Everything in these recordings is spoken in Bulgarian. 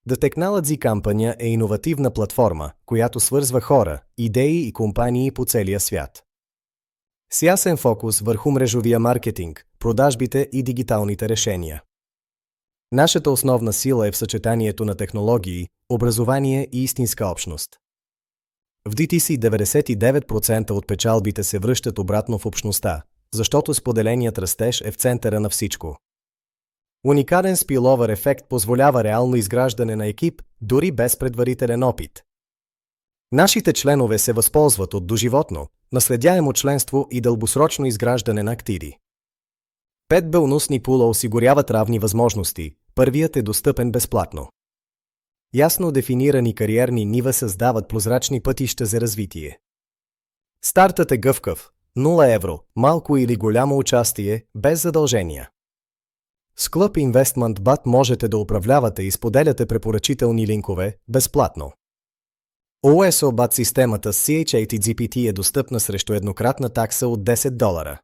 The Technology Company е иновативна платформа, която свързва хора, идеи и компании по целия свят. С ясен фокус върху мрежовия маркетинг, продажбите и дигиталните решения. Нашата основна сила е в съчетанието на технологии, образование и истинска общност. В DTC 99% от печалбите се връщат обратно в общността, защото споделеният растеж е в центъра на всичко. Уникален спиловър ефект позволява реално изграждане на екип, дори без предварителен опит. Нашите членове се възползват от доживотно, наследяемо членство и дългосрочно изграждане на активи. 5 бонусни пула осигуряват равни възможности, първият е достъпен безплатно. Ясно дефинирани кариерни нива създават прозрачни пътища за развитие. Стартът е гъвкав, 0 евро, малко или голямо участие, без задължения. С Club Investment BAT можете да управлявате и споделяте препоръчителни линкове безплатно. OSO BAT системата с CH8GPT е достъпна срещу еднократна такса от $10.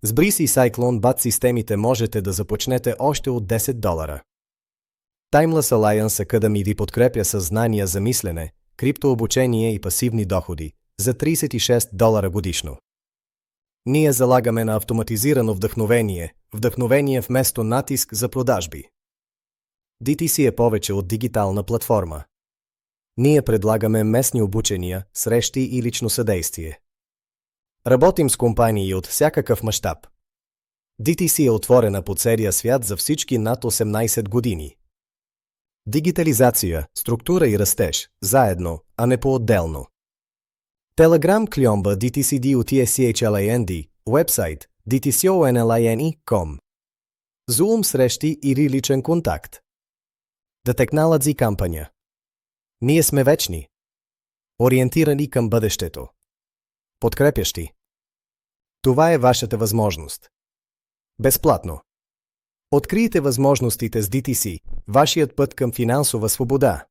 С Breeze и Cyclone BAT системите можете да започнете още от $10. Timeless Alliance Academy ви подкрепя със знания за мислене, криптообучение и пасивни доходи за $36 годишно. Ние залагаме на автоматизирано вдъхновение вместо натиск за продажби. DTC е повече от дигитална платформа. Ние предлагаме местни обучения, срещи и лично съдействие. Работим с компании от всякакъв мащаб. DTC е отворена по целия свят за всички над 18 години. Дигитализация, структура и растеж, заедно, а не по-отделно. Telegram кльомба DTCD UTSCHLAND, уебсайт dtconline.com. Zoom срещи или личен контакт. The Technology Company. Ние сме вечни. Ориентирани към бъдещето. Подкрепящи. Това е вашата възможност. Безплатно. Открийте възможностите с DTC, вашият път към финансова свобода.